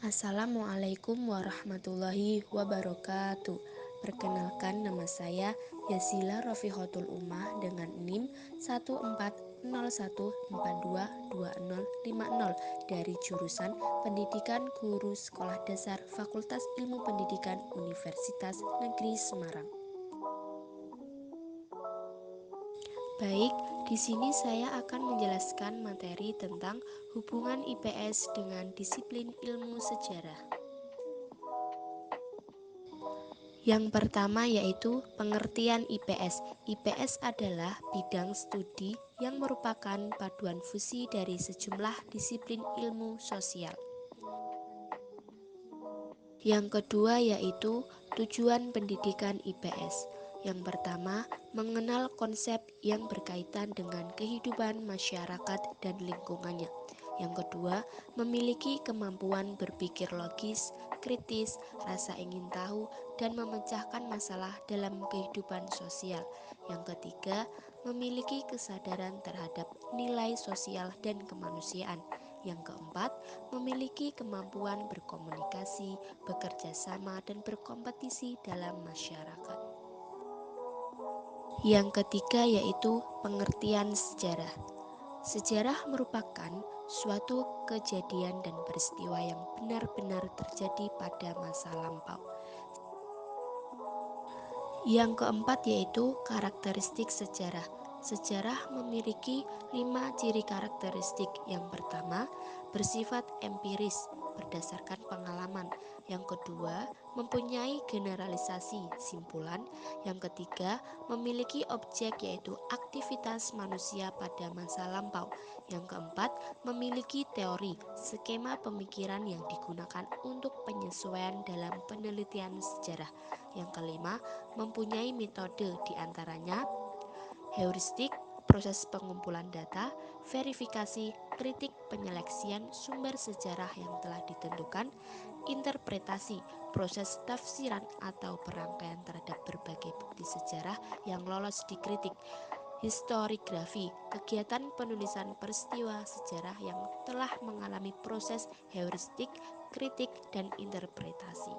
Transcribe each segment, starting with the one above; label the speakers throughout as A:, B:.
A: Assalamualaikum warahmatullahi wabarakatuh. Perkenalkan, nama saya Yasila Rofihotul Umah dengan NIM 14014222050 dari jurusan Pendidikan Guru Sekolah Dasar Fakultas Ilmu Pendidikan Universitas Negeri Semarang. Baik, di sini saya akan menjelaskan materi tentang hubungan IPS dengan disiplin ilmu sejarah. Yang pertama yaitu pengertian IPS. IPS adalah bidang studi yang merupakan paduan fusi dari sejumlah disiplin ilmu sosial. Yang kedua yaitu tujuan pendidikan IPS. Yang pertama, mengenal konsep yang berkaitan dengan kehidupan masyarakat dan lingkungannya. Yang kedua, memiliki kemampuan berpikir logis, kritis, rasa ingin tahu, dan memecahkan masalah dalam kehidupan sosial. Yang ketiga, memiliki kesadaran terhadap nilai sosial dan kemanusiaan. Yang keempat, memiliki kemampuan berkomunikasi, bekerja sama, dan berkompetisi dalam masyarakat. Yang ketiga yaitu pengertian sejarah. Sejarah merupakan suatu kejadian dan peristiwa yang benar-benar terjadi pada masa lampau. Yang keempat yaitu karakteristik sejarah. Sejarah memiliki 5 ciri karakteristik. Yang pertama, bersifat empiris, berdasarkan pengalaman. Yang kedua, mempunyai generalisasi, simpulan. Yang ketiga, memiliki objek yaitu aktivitas manusia pada masa lampau. Yang keempat, memiliki teori, skema pemikiran yang digunakan untuk penyesuaian dalam penelitian sejarah. Yang kelima, mempunyai metode diantaranya heuristik, proses pengumpulan data, verifikasi, kritik penyeleksian sumber sejarah yang telah ditentukan, interpretasi, proses tafsiran atau perangkaian terhadap berbagai bukti sejarah yang lolos dikritik, historiografi, kegiatan penulisan peristiwa sejarah yang telah mengalami proses heuristik, kritik, dan interpretasi.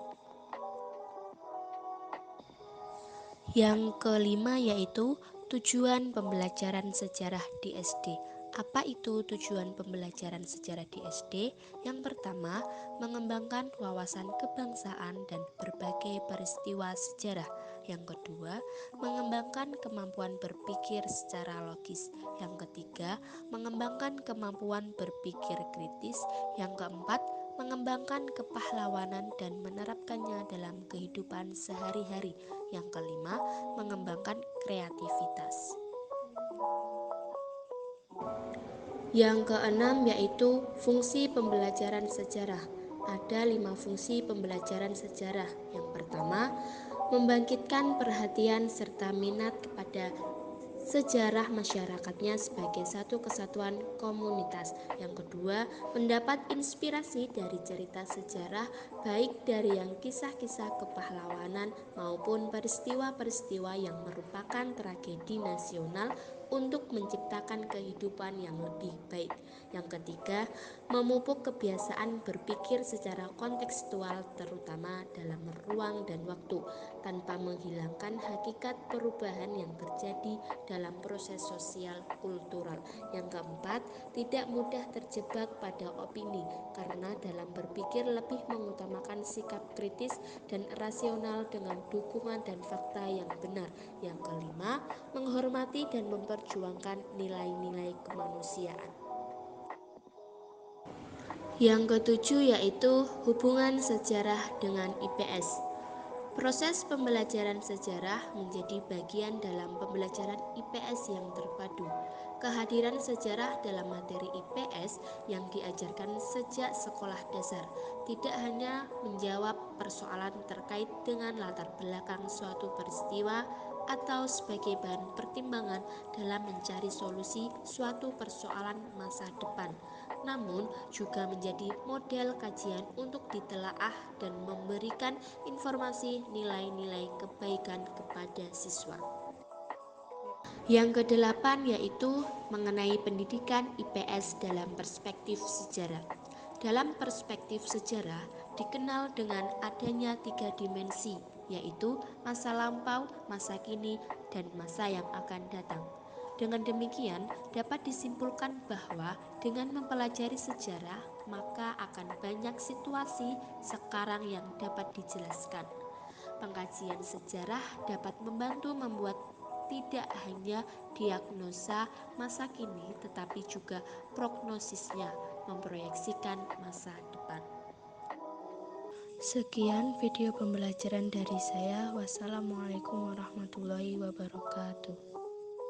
A: Yang kelima yaitu tujuan pembelajaran sejarah di SD. Apa itu tujuan pembelajaran sejarah di SD? Yang pertama, mengembangkan wawasan kebangsaan dan berbagai peristiwa sejarah. Yang kedua, mengembangkan kemampuan berpikir secara logis. Yang ketiga, mengembangkan kemampuan berpikir kritis. Yang keempat, mengembangkan kepahlawanan dan menerapkannya dalam kehidupan sehari-hari. Yang kelima, mengembangkan kreativitas. Yang keenam yaitu fungsi pembelajaran sejarah. Ada 5 fungsi pembelajaran sejarah. Yang pertama, membangkitkan perhatian serta minat kepada sejarah masyarakatnya sebagai satu kesatuan komunitas. Yang kedua, mendapat inspirasi dari cerita sejarah baik dari yang kisah-kisah kepahlawanan maupun peristiwa-peristiwa yang merupakan tragedi nasional untuk menciptakan kehidupan yang lebih baik. Yang ketiga, memupuk kebiasaan berpikir secara kontekstual terutama dalam ruang dan waktu tanpa menghilangkan hakikat perubahan yang terjadi dalam proses sosial kultural. Yang keempat, tidak mudah terjebak pada opini karena dalam berpikir lebih mengutamakan sikap kritis dan rasional dengan dukungan dan fakta yang benar. Yang kelima, menghormati dan memperjuangkan nilai-nilai kemanusiaan. Yang ketujuh yaitu hubungan sejarah dengan IPS. Proses pembelajaran sejarah menjadi bagian dalam pembelajaran IPS yang terpadu. Kehadiran sejarah dalam materi IPS yang diajarkan sejak sekolah dasar tidak hanya menjawab persoalan terkait dengan latar belakang suatu peristiwa atau sebagai bahan pertimbangan dalam mencari solusi suatu persoalan masa depan, namun juga menjadi model kajian untuk ditelaah dan memberikan informasi nilai-nilai kebaikan kepada siswa. Yang kedelapan yaitu mengenai pendidikan IPS dalam perspektif sejarah. Dalam perspektif sejarah, dikenal dengan adanya 3 dimensi, yaitu masa lampau, masa kini, dan masa yang akan datang. Dengan demikian, dapat disimpulkan bahwa dengan mempelajari sejarah, maka akan banyak situasi sekarang yang dapat dijelaskan. Pengkajian sejarah dapat membantu membuat tidak hanya diagnosa masa kini, tetapi juga prognosisnya, memproyeksikan masa depan. Sekian video pembelajaran dari saya. Wassalamualaikum warahmatullahi wabarakatuh.